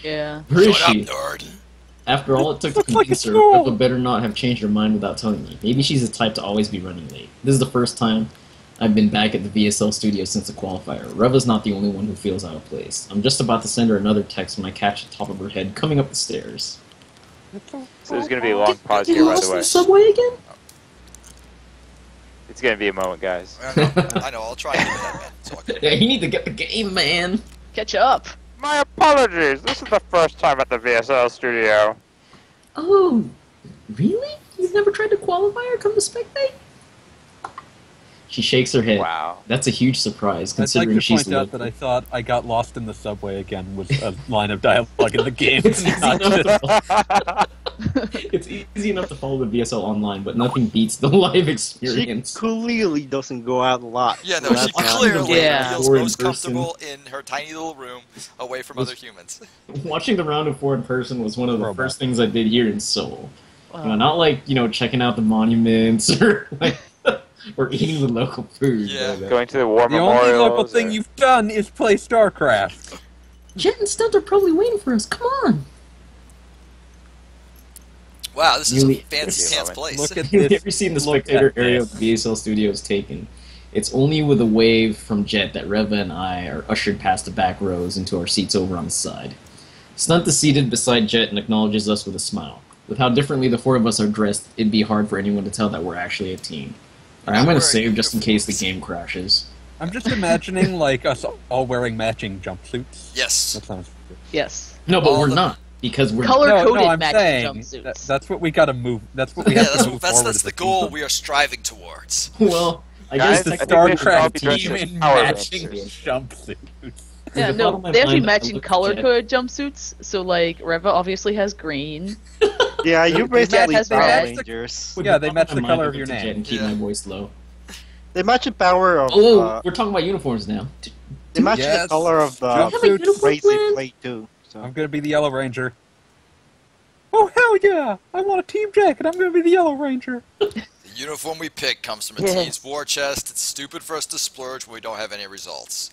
Yeah. Where is Shut she? up, nerd. After all it took to Looks like convince a her, troll. Reva better not have changed her mind without telling me. Maybe she's the type to always be running late. This is the first time I've been back at the VSL studio since the qualifier. Reva's not the only one who feels out of place. I'm just about to send her another text when I catch the top of her head coming up the stairs. So there's going to be a long pause Get here, by lost the in way. the subway again? It's going to be a moment, guys. I know, I'll try and get that, man. It's all good. Yeah, you need to get the game, man. Catch up. My apologies. This is the first time at the VSL studio. Oh, really? You've never tried to qualify or come to spectate? She shakes her head. Wow. That's a huge surprise, I'd like considering to she's point out that I thought I got lost in the subway again was a line of dialogue in the game. It's easy not enough just- It's easy enough to follow the VSL online, but nothing beats the live She experience. clearly doesn't go out a lot. Yeah, no, so she that's not- clearly Yeah. feels Or in most person. comfortable in her tiny little room away from other humans. Watching the round of 4 in person was one of the Robot. first things I did here in Seoul. Wow. You know, not like, checking out the monuments or like or eating the local food. Yeah. but, Going to the war The only memorials. local thing you've done is play StarCraft. Jet and Stunt are probably waiting for us. Come on. Wow, this is a Really- fancy pants place. Look at Have you this. ever seen the Look spectator at area this. of the VSL studios taken? It's only with a wave from Jet that Reva and I are ushered past the back rows into our seats over on the side. Stunt is seated beside Jet and acknowledges us with a smile. With how differently the 4 of us are dressed, it'd be hard for anyone to tell that we're actually a team. Alright, I'm gonna Wearing save just in case the uniforms. game crashes. I'm just imagining like us all wearing matching jumpsuits. Yes. That sounds good. Yes. No, but All we're the- not. Because we're Color-coded I'm matching saying jumpsuits. that's what we gotta move. That's what we Yeah, have to move forward. that's the as a goal team. we are striving towards. Well, I Guys, guess The I think they should all StarCraft be dressed team as in Power matching Rangers. jumpsuits. Yeah, the thought on no, my they actually mind, I matching looked at color-coded jumpsuits. So, like, Reva obviously has green. Yeah, you They basically match- Power they match the- Rangers. With Yeah, the they thought match on the my color mind, of I your looked at Jet name. and keep Yeah. my voice low. They match the power of. Oh, we're talking about uniforms now. They match Yes. the color of the Jumpsuits. race they play too. So. I'm gonna be the Yellow Ranger. Oh hell yeah! I want a team jacket. I'm gonna be the Yellow Ranger. The uniform we pick comes from a Yeah. team's war chest. It's stupid for us to splurge when we don't have any results.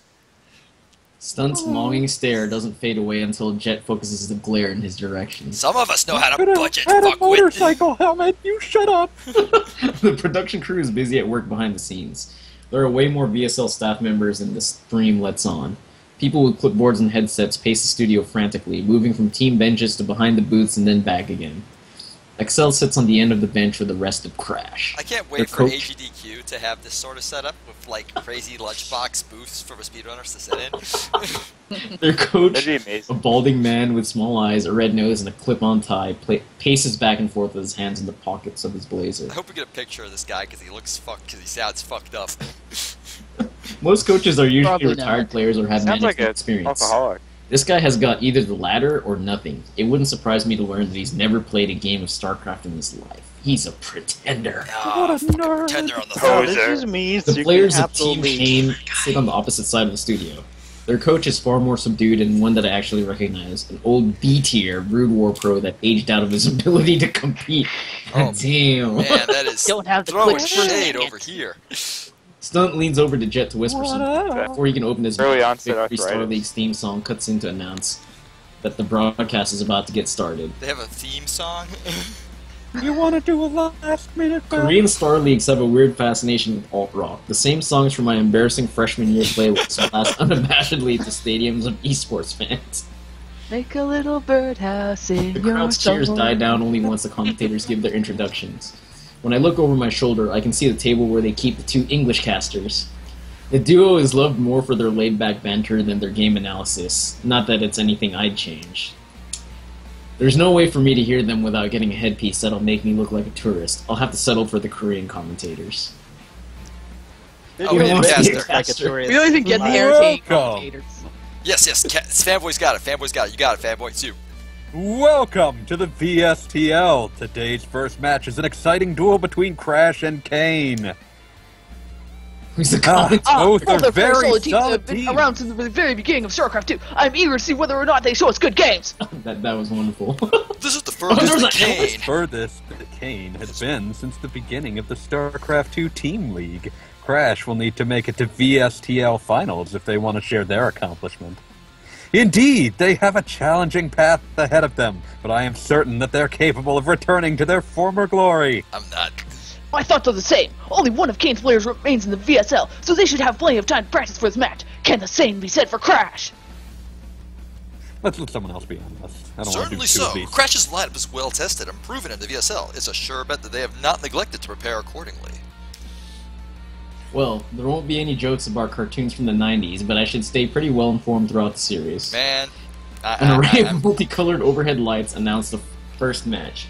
Stunt's longing stare doesn't fade away until Jet focuses the glare in his direction. Some of us know how to Could have budget, had a fuckwit. motorcycle helmet. You shut up. The production crew is busy at work behind the scenes. There are way more VSL staff members than the stream lets on. People with clipboards and headsets pace the studio frantically, moving from team benches to behind the booths and then back again. Excel sits on the end of the bench with the rest of Crash. I can't Their wait for coach- AGDQ to have this sort of setup with like crazy lunchbox booths for speedrunners to sit in. Their coach, That'd be a amazing. balding man with small eyes, a red nose, and a clip-on tie, paces back and forth with his hands in the pockets of his blazer. I hope we get a picture of this guy because he looks because he sounds fucked up. Most coaches are usually Probably retired not. players or have Sounds management like an experience. alcoholic. This guy has got either the latter or nothing. It wouldn't surprise me to learn that he's never played a game of StarCraft in his life. He's a pretender. Ah, What a fucking nerd. pretender on the Oh, phone. So this Poser. just means The you players can of Team absolutely. Kane sit on the opposite side of the studio. Their coach is far more subdued and one that I actually recognize. An old B-tier Brood War pro that aged out of his ability to compete. Oh, Damn. Man, that is Don't have the throwing quick shade shit. over here. Stunt leans over to Jet to whisper What something. up? Before he can open his Early mouth, onset Victory Star arthritis. League's theme song cuts in to announce that the broadcast is about to get started. They have a theme song. You want to do a last minute? Korean Star Leagues have a weird fascination with alt rock. The same songs from my embarrassing freshman year playlist blast unabashedly to stadiums of esports fans. Make a little birdhouse in The your crowd's cheers soul. die down only once the commentators give their introductions. When I look over my shoulder, I can see the table where they keep the 2 English casters. The duo is loved more for their laid-back banter than their game analysis. Not that it's anything I'd change. There's no way for me to hear them without getting a headpiece that'll make me look like a tourist. I'll have to settle for the Korean commentators. You Oh, can we make didn't it cast like a her. tourist. We don't even get the Welcome. entertaining commentators. Yes, Fanboy's got it. Fanboy's got it. You got it, Fanboy. It's you. Welcome to the VSTL. Today's first match is an exciting duel between Crash and Kane. Who's the Ah, commentator? both are They're very solid teams that solid have been teams. around since the very beginning of StarCraft 2. I'm eager to see whether or not they show us good games. That was wonderful. This is the there's furthest a- Kane. Furthest that Kane has been since the beginning of the StarCraft 2 Team League. Crash will need to make it to VSTL Finals if they want to share their accomplishment. Indeed, they have a challenging path ahead of them, but I am certain that they're capable of returning to their former glory. I'm not. My thoughts are the same. Only one of Kane's players remains in the VSL, so they should have plenty of time to practice for this match. Can the same be said for Crash? Let's let someone else be on this. I don't want to do Certainly two so. of these. Crash's lineup is well tested and proven in the VSL. It's a sure bet that they have not neglected to prepare accordingly. Well, there won't be any jokes about cartoons from the 90s, but I should stay pretty well informed throughout the series. Man, An array of multicolored overhead lights announced the first match.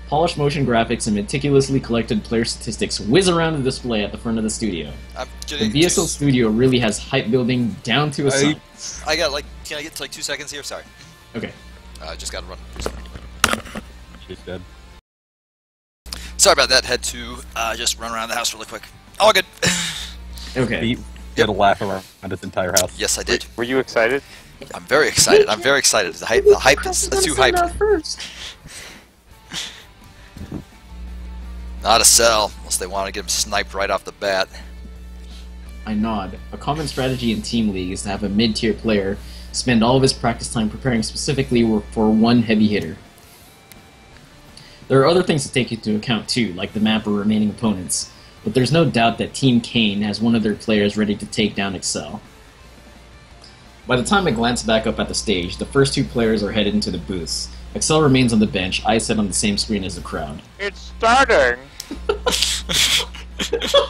Polished motion graphics and meticulously collected player statistics whiz around the display at the front of the studio. I'm The getting VSL studio really has hype building down to a science. I got like, can I get to like 2 seconds here? Sorry. Okay. I just gotta run. She's dead. Sorry about that. Had to just run around the house really quick. All good. Okay. He had a laugh around his entire house. Yes, I did. Were you excited? I'm very excited. I'm very excited. The hype is too hyped. Not a sell, unless they want to get him sniped right off the bat. I nod. A common strategy in Team League is to have a mid-tier player spend all of his practice time preparing specifically for one heavy hitter. There are other things to take into account too, like the map or remaining opponents, but there's no doubt that Team Kane has one of their players ready to take down Excel. By the time I glance back up at the stage, the first two players are headed into the booths. Excel remains on the bench, eyes set on the same screen as the crowd. It's starting!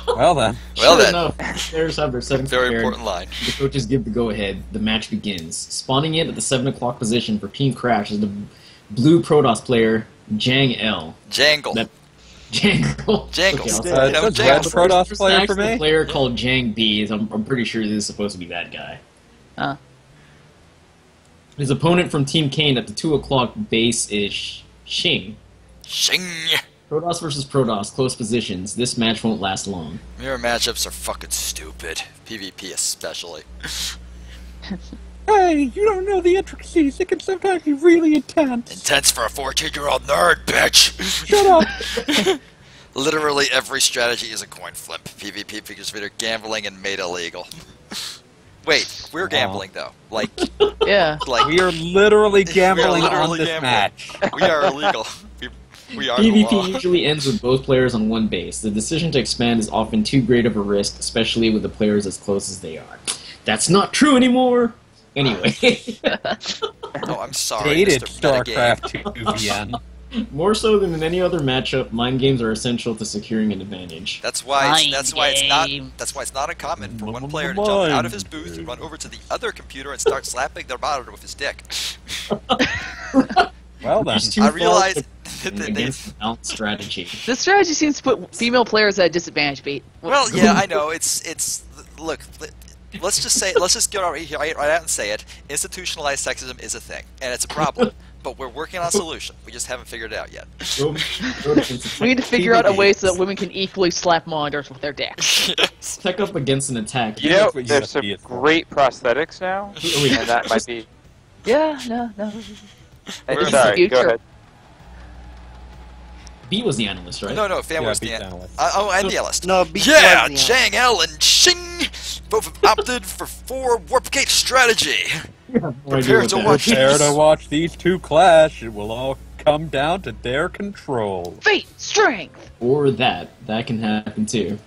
Well then. Well Sure then, enough, players have their settings very prepared. important line. The coaches give the go-ahead. The match begins. Spawning in at the 7 o'clock position for Team Crash is the blue Protoss player, Jang L. Jangle. That- Jangle. Jangles. Okay, You I'll know, That's red Jangles. Protoss First player next, for the me. player called Jang B. I'm pretty sure this is supposed to be that guy. Huh. His opponent from Team Kane at the 2 o'clock base is Xing. Shing! Protoss versus Protoss, close positions. This match won't last long. Mirror matchups are fucking stupid. PvP especially. Hey, you don't know the intricacies. It can sometimes be really intense. Intense for a 14-year-old nerd, bitch! Shut up. Literally every strategy is a coin flip. PvP figures either gambling and made illegal. Wait, we're gambling though. Like, Yeah. We are literally gambling literally on this gambling. match. we are illegal. We are the PvP law. usually ends with both players on one base. The decision to expand is often too great of a risk, especially with the players as close as they are. That's not true anymore! Anyway. Oh, I'm sorry, Dated Mr. Metagame. StarCraft 2VN. More so than in any other matchup, mind games are essential to securing an advantage. That's why Mind it's not uncommon for one player to jump out of his booth and run over to the other computer and start slapping their monitor with his dick. Well then. There's two I faults realized that they, against balanced strategy. This strategy seems to put female players at a disadvantage, Pete. well, yeah, I know. It's look. Let's just get right out and say it. Institutionalized sexism is a thing, and it's a problem. But we're working on a solution. We just haven't figured it out yet. We need to figure out a way so that women can equally slap monitors with their dicks. Tech up against an attack. You know, That's what there's some USB is for. great prosthetics now, and that might be... Yeah, no. Hey, the sorry, future. go ahead. B was the analyst, right? No, Fan was the beat analyst. analyst. Oh, and the analyst. No, B Yeah, was the Chang L and Xing both have opted for 4 Warp Gate strategy. Prepare to watch Prepare to watch these two clash. It will all come down to their control. Fate, strength. Or that. That can happen too.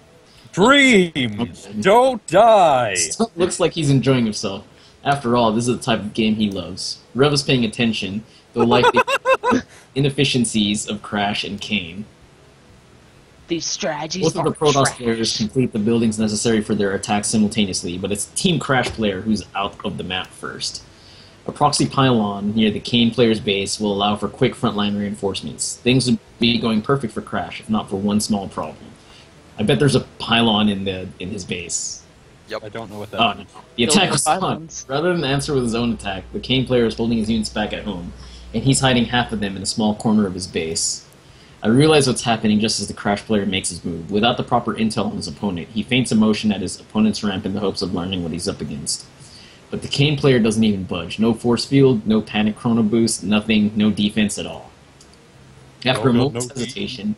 Dreams don't die. Looks like he's enjoying himself. After all, this is the type of game he loves. Rev is paying attention, though like the inefficiencies of Crash and Kane. These strategies Both of are the Protoss trash. players complete the buildings necessary for their attacks simultaneously, but it's Team Crash player who's out of the map first. A proxy pylon near the Kane player's base will allow for quick frontline reinforcements. Things would be going perfect for Crash, if not for one small problem. I bet there's a pylon in his base. I don't know what that Oh, means. no. The attack was on. Pylons. Rather than answer with his own attack, the Kane player is holding his units back at home, and he's hiding half of them in a small corner of his base. I realize what's happening just as the Crash player makes his move. Without the proper intel on his opponent, he feints a motion at his opponent's ramp in the hopes of learning what he's up against. But the Kane player doesn't even budge. No force field, no panic chrono boost, nothing, no defense at all. After a No, no, moment's no hesitation,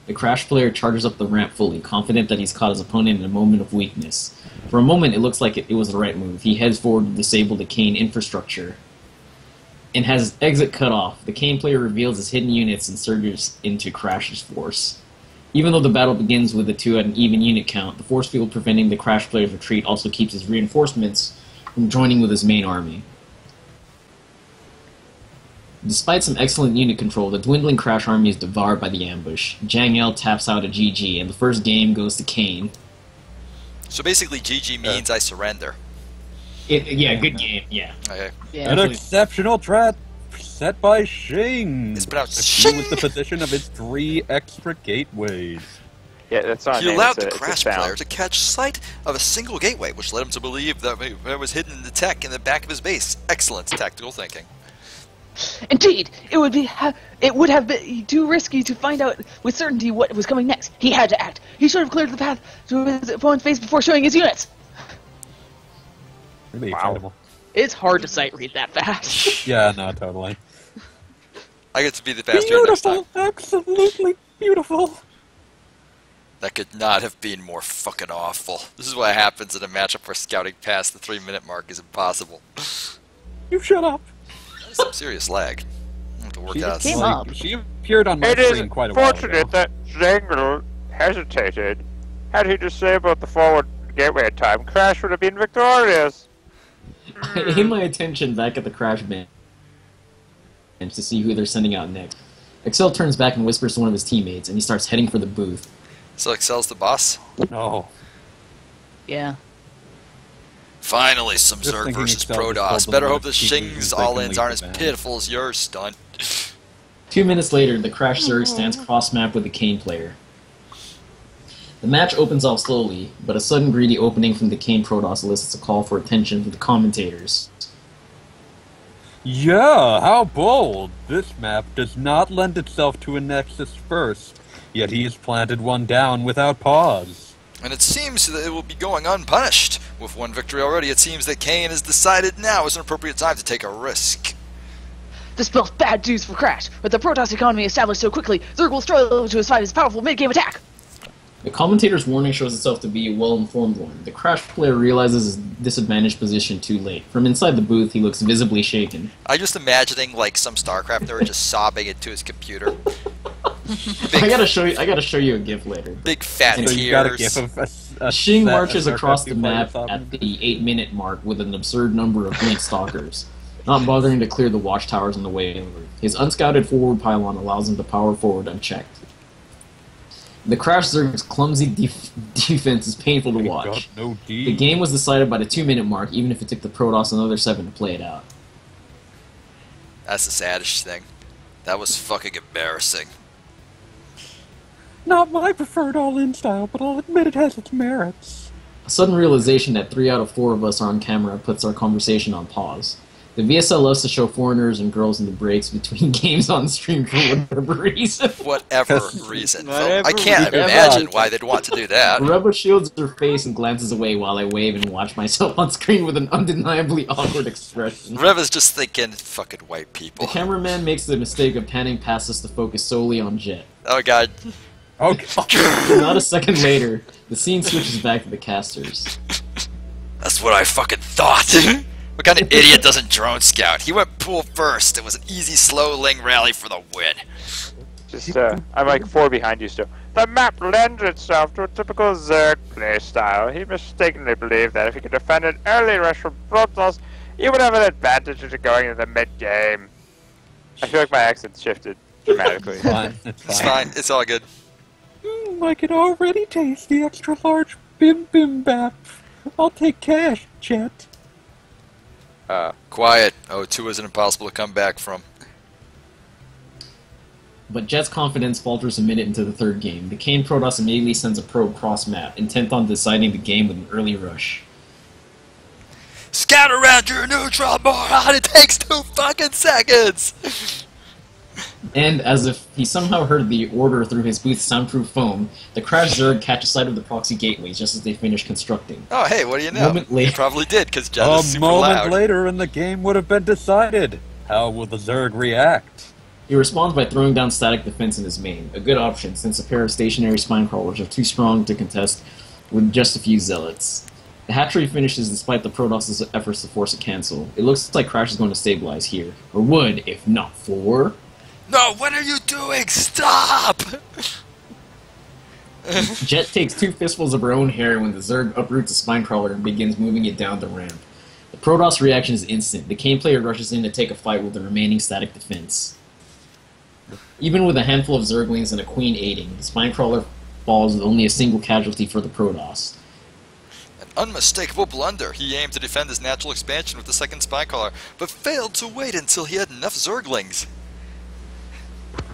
The Crash player charges up the ramp fully, confident that he's caught his opponent in a moment of weakness. For a moment, it looks like it was the right move. He heads forward to disable the Kane infrastructure and has exit cut off. The Kane player reveals his hidden units and surges into Crash's force. Even though the battle begins with the two at an even unit count, the force field preventing the Crash player's retreat also keeps his reinforcements from joining with his main army. Despite some excellent unit control, the dwindling Crash army is devoured by the ambush. Jang El taps out a GG, and the first game goes to Kane. So basically, GG means I surrender. Yeah, good game, yeah. Okay. Yeah. An exceptional trap set by Shing. It's pronounced Shing Shing. with the position of its 3 extra gateways. Yeah, that's not. He a name, allowed it's the a Crash sound. player to catch sight of a single gateway, which led him to believe that there was hidden the tech in the back of his base. Excellent tactical thinking. Indeed, it would have been too risky to find out with certainty what was coming next. He had to act. He should have cleared the path to his opponent's base before showing his units. Really Wow. incredible. It's hard to sight read that fast. Yeah, no, totally. I get to be the fast trainer next time. Beautiful, absolutely beautiful. That could not have been more fucking awful. This is what happens in a matchup where scouting past the 3-minute mark is impossible. You shut up. That is some serious lag. I have to work She, out. came up. she appeared on my It is screen quite a while ago. fortunate that Zangle hesitated. Had he disabled the forward gateway time, Crash would have been victorious. I aim my attention back at the Crash bench to see who they're sending out next. Excel turns back and whispers to one of his teammates, and he starts heading for the booth. So Excel's the boss? No. Yeah. Finally, some Just Zerg thinking versus Excel just Protoss. told Better them hope to the keep Shing's using all-ins they aren't as can leave the pitiful as your stunt. 2 minutes later, the Crash Zerg stands cross-map with the Kane player. The match opens off slowly, but a sudden greedy opening from the Kane Protoss elicits a call for attention from the commentators. Yeah, how bold. This map does not lend itself to a Nexus first, yet he has planted one down without pause. And it seems that it will be going unpunished. With one victory already, it seems that Kane has decided now is an appropriate time to take a risk. This spells bad news for Crash. With the Protoss economy established so quickly, Zerg will struggle to survive his powerful mid-game attack. The commentator's warning shows itself to be a well-informed one. The Crash player realizes his disadvantaged position too late. From inside the booth, he looks visibly shaken. I'm just imagining like some StarCraft nerd just sobbing into his computer. I gotta show you a GIF later. Big fat So you got a tears. gif of a Shing set marches of across the StarCraft map players at the 8-minute mark with an absurd number of blink stalkers, not bothering to clear the watchtowers on the way over. His unscouted forward pylon allows him to power forward unchecked. The Crash Zerg's clumsy defense is painful to watch. Got no D. The game was decided by the 2-minute mark, even if it took the Protoss another 7 to play it out. That's the saddest thing. That was fucking embarrassing. Not my preferred all-in style, but I'll admit it has its merits. A sudden realization that 3 out of 4 of us are on camera puts our conversation on pause. The VSL loves to show foreigners and girls in the breaks between games on stream for whatever reason. Whatever reason. Whatever I can't reason. imagine why they'd want to do that. Rebel shields her face and glances away while I wave and watch myself on screen with an undeniably awkward expression. Rev is just thinking, fucking white The people. cameraman makes the mistake of panning past us to focus solely on Jet. Oh god. Okay. Not a second later, the scene switches back to the casters. That's what I fucking thought. What kind of idiot doesn't drone scout? He went pool first. It was an easy, slow ling rally for the win. Just, I'm like 4 behind you still. The map lends itself to a typical Zerg playstyle. He mistakenly believed that if he could defend an early rush from Protoss, he would have an advantage into going into the mid-game. I feel like my accent shifted dramatically. Fine. It's fine. It's all good. I can already taste the extra large bim bim bap. I'll take cash, Chet. Quiet. O2 isn't impossible to come back from. But Jet's confidence falters a minute into the third game. The Kane Protoss immediately sends a probe cross-map, intent on deciding the game with an early rush. Scout around your neutral moron. It takes 2 fucking seconds. And, as if he somehow heard the order through his booth's soundproof foam, the Crash Zerg catches sight of the proxy gateways just as they finish constructing. Oh, hey, what do you know? Moment later- You probably did, because Jet is A super moment loud. later and the game would have been decided. How will the Zerg react? He responds by throwing down static defense in his main, a good option since a pair of stationary spine crawlers are too strong to contest with just a few zealots. The hatchery finishes despite the Protoss' efforts to force a cancel. It looks like Crash is going to stabilize here, or would if not for... No, what are you doing? Stop! Jet takes 2 fistfuls of her own hair when the Zerg uproots a spine crawler and begins moving it down the ramp. The Protoss reaction is instant. The Kane player rushes in to take a fight with the remaining static defense. Even with a handful of Zerglings and a Queen aiding, the spine crawler falls with only a single casualty for the Protoss. An unmistakable blunder. He aimed to defend his natural expansion with the second spine crawler, but failed to wait until he had enough Zerglings.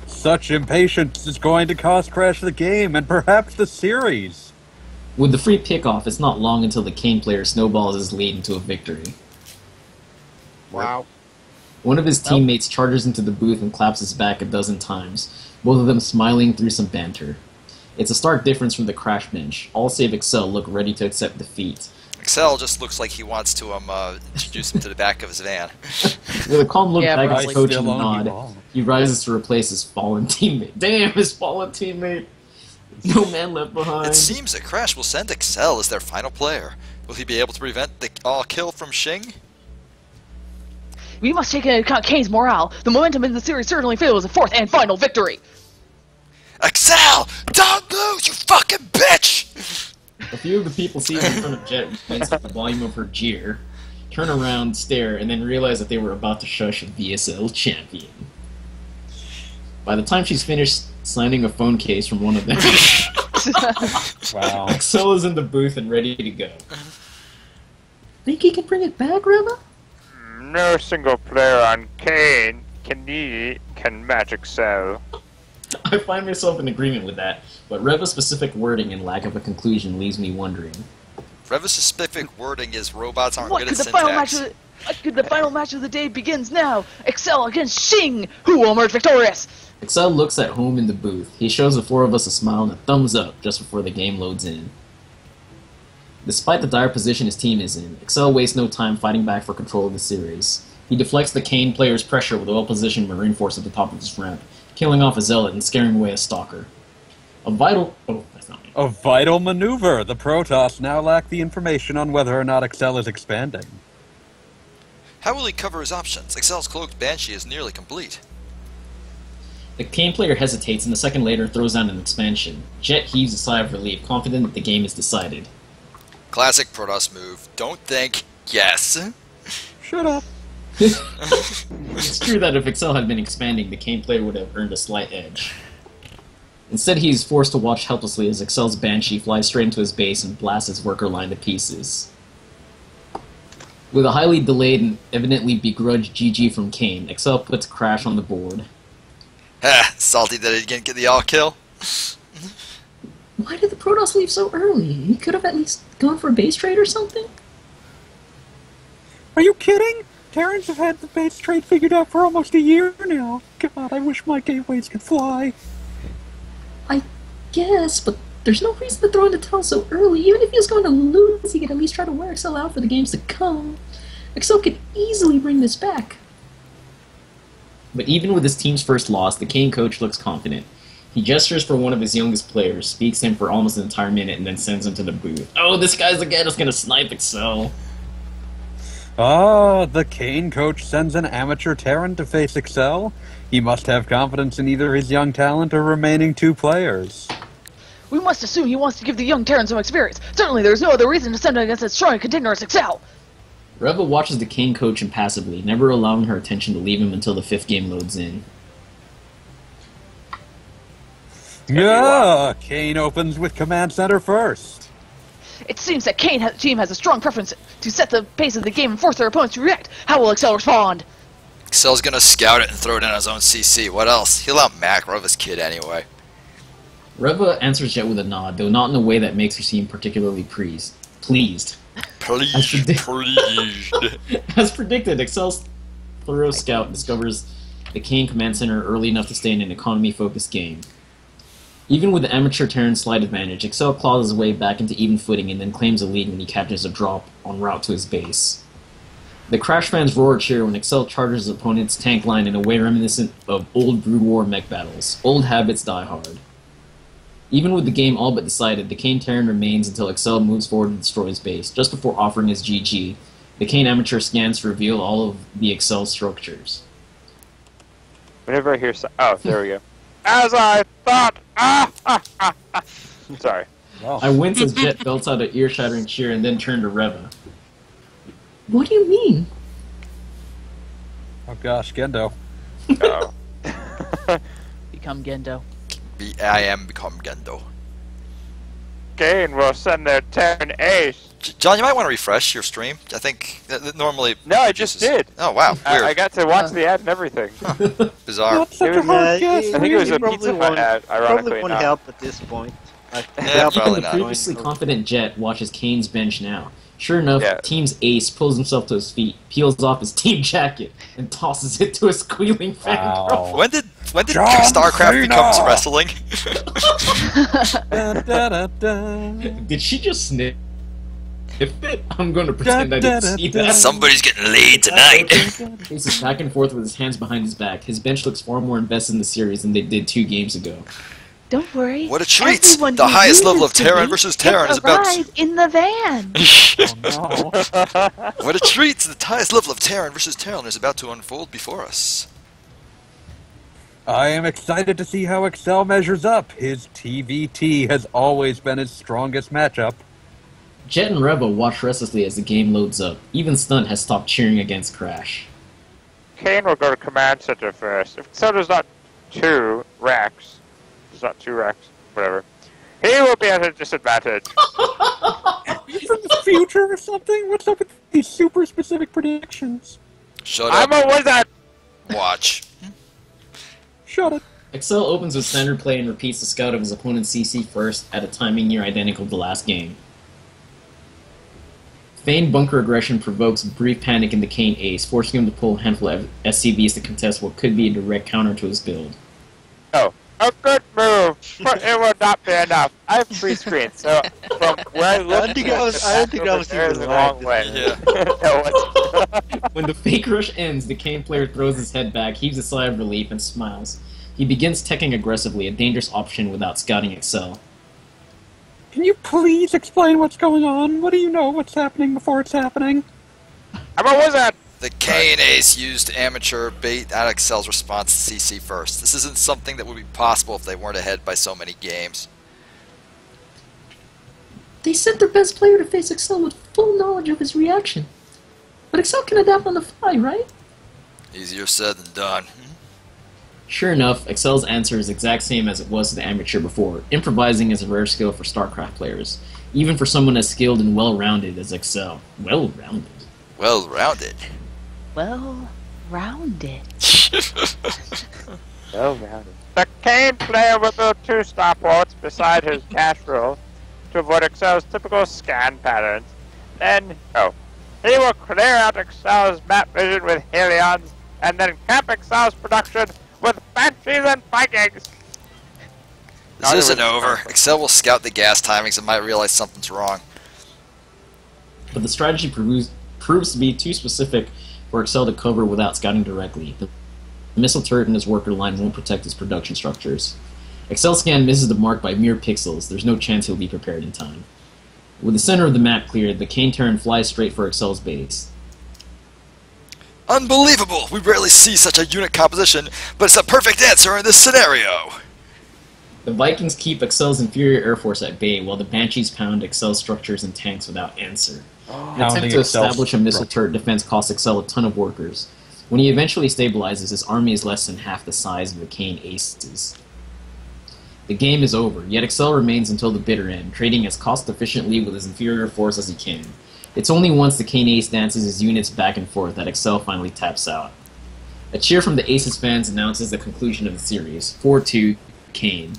Such impatience is going to cost Crash the game, and perhaps the series. With the free pickoff, it's not long until the Kane player snowballs his lead into a victory. Wow. One of his teammates charges into the booth and claps his back a dozen times, both of them smiling through some banter. It's a stark difference from the Crash bench. All save Excel look ready to accept defeat. Excel just looks like he wants to introduce him to the back of his van. With a calm look back at his right. coach Still and on nod, he rises to replace his fallen teammate. Damn, his fallen teammate! No man left behind. It seems that Crash will send Excel as their final player. Will he be able to prevent the all-kill from Shing? We must take into account Kane's morale. The momentum in the series certainly favors a 4th and final victory. Excel! Don't lose, you fucking bitch! A few of the people seated in front of Jet wince at the volume of her jeer, turn around, stare, and then realize that they were about to shush a VSL champion. By the time she's finished signing a phone case from one of them, Wow. Excel is in the booth and ready to go. Think he can bring it back, Reba? No single player on Kane can match Excel. I find myself in agreement with that, but Reva's specific wording and lack of a conclusion leaves me wondering. Reva's specific wording is robots aren't What good could at the final match syntax. the final match of the day begins now. Excel against Shing. Who will emerge victorious? Excel looks at home in the booth. He shows the 4 of us a smile and a thumbs up just before the game loads in. Despite the dire position his team is in, Excel wastes no time fighting back for control of the series. He deflects the Kane player's pressure with a well-positioned Marine Force at the top of his ramp, killing off a Zealot and scaring away a Stalker. A vital... Oh, that's not me. A vital maneuver. The Protoss now lack the information on whether or not Excel is expanding. How will he cover his options? Excel's cloaked Banshee is nearly complete. The Kane player hesitates and a second later throws down an expansion. Jet heaves a sigh of relief, confident that the game is decided. Classic Protoss move. Don't think, yes. Shut up. It's true that if Excel had been expanding, the Kane player would have earned a slight edge. Instead, he is forced to watch helplessly as Excel's Banshee flies straight into his base and blasts his worker line to pieces. With a highly delayed and evidently begrudged GG from Kane, Excel puts Crash on the board. Ha, salty that he didn't get the all-kill. Why did the Protoss leave so early? He could have at least gone for a base trade or something? Are you kidding? Terrans have had the base trade figured out for almost a year now. God, I wish my gateways could fly. I guess, but there's no reason to throw in the towel so early. Even if he was going to lose, he could at least try to wear Excel out for the games to come. Excel could easily bring this back. But even with his team's first loss, the Kane coach looks confident. He gestures for one of his youngest players, speaks to him for almost an entire minute, and then sends him to the booth. Oh, this guy's the guy that's gonna snipe Excel. Ah, the Kane coach sends an amateur Terran to face Excel. He must have confidence in either his young talent or remaining 2 players. We must assume he wants to give the young Terran some experience. Certainly there is no other reason to send him against a strong contender as Excel. Reva watches the Kane coach impassively, never allowing her attention to leave him until the 5th game loads in. Yeah, Kane opens with Command Center first. It seems that Kane's team has a strong preference to set the pace of the game and force their opponents to react. How will Excel respond? Excel's gonna scout it and throw it in his own CC. What else? He'll out-Mac Reva's kid anyway. Reva answers Jet with a nod, though not in a way that makes her seem particularly pleased. Pleased. As predicted, Excel's thorough scout discovers the Kane Command Center early enough to stay in an economy-focused game. Even with the amateur Terran slight advantage, Excel claws his way back into even footing and then claims a lead when he catches a drop en route to his base. The Crash fans roar a cheer when Excel charges his opponent's tank line in a way reminiscent of old Brood War mech battles. Old habits die hard. Even with the game all but decided, the Kane Terran remains until Excel moves forward and destroys base. Just before offering his GG, the Kane Amateur scans to reveal all of the Excel structures. Whenever I hear oh, there we go. As I thought! Sorry. Wow. I wince as Jet belts out an ear-shattering cheer and then turn to Reva. What do you mean? Oh gosh, Gendo. Uh-oh. Become Gendo. I am become Gendo. Kane will send their Terran ace. John, you might want to refresh your stream. I think normally. No, I just did. Oh wow, weird. I got to watch the ad and everything. Bizarre. Not such a hard guess. I think it was a Pizza Hut ad, ironically Probably won't enough. help at this point. Yeah, probably The not. previously confident Jet watches Kane's bench now. Sure enough, Yeah. Team's ace pulls himself to his feet, peels off his team jacket, and tosses it to a squealing fan. Wow. When did John StarCraft Cena! become wrestling? Da, da, da, da. Did she just sniff it? I'm going to pretend I didn't see that. Somebody's getting laid tonight. Paces back and forth with his hands behind his back. His bench looks far more invested in the series than they did 2 games ago. Don't worry. What a treat! Everyone The who highest level loses of Terran to me versus Terran gets is about a ride in the van. Oh no. What a treat! The highest level of Terran versus Terran is about to unfold before us. I am excited to see how Excel measures up. His TVT has always been his strongest matchup. Jet and Reva watch restlessly as the game loads up. Even Stunt has stopped cheering against Crash. Kane will go to command center first. If so, there's not 2 racks. There's not 2 racks. Whatever. He will be at a disadvantage. Are you from the future or something? What's up with these super specific predictions? Shut I'm up. a wizard. Watch. Shut it. Excel opens with standard play and repeats the scout of his opponent's CC first at a timing near identical to the last game. Feigned bunker aggression provokes brief panic in the Kane ace, forcing him to pull a handful of SCVs to contest what could be a direct counter to his build. Oh, a good move, but it will not be enough. I have free screen, so from where I look, I don't think that was there is even a long right. way. Yeah. No, it's- When the fake rush ends, the Kane player throws his head back, heaves a sigh of relief, and smiles. He begins teching aggressively, a dangerous option without scouting Excel. Can you please explain what's going on? What do you know what's happening before it's happening? I'm a wizard. The Kane ace used amateur bait at Excel's response to CC first. This isn't something that would be possible if they weren't ahead by so many games. They sent their best player to face Excel with full knowledge of his reaction. But Excel can adapt on the fly, right? Easier said than done. Sure enough, Excel's answer is the exact same as it was to the amateur before. Improvising is a rare skill for StarCraft players, even for someone as skilled and well-rounded as Excel. Well-rounded. Well-rounded. Well-rounded. The Kane player will build 2 starports beside his cash roll to avoid Excel's typical scan patterns. Then, he will clear out Excel's map vision with Helions, and then cap Excel's production with Banshees and Vikings. This isn't over. Excel will scout the gas timings and might realize something's wrong. But the strategy proves to be too specific for Excel to cover without scouting directly. The missile turret in his worker line won't protect his production structures. Excel's scan misses the mark by mere pixels. There's no chance he'll be prepared in time. With the center of the map cleared, the Kane Terran flies straight for Excel's base. Unbelievable! We rarely see such a unit composition, but it's a perfect answer in this scenario! The Vikings keep Excel's inferior air force at bay, while the Banshees pound Excel's structures and tanks without answer. An attempt to establish a missile turret defense costs Excel a ton of workers. When he eventually stabilizes, his army is less than half the size of the Kane aces. The game is over, yet Excel remains until the bitter end, trading as cost-efficiently with his inferior force as he can. It's only once the Kane ace dances his units back and forth that Excel finally taps out. A cheer from the Aces fans announces the conclusion of the series, 4-2, Kane.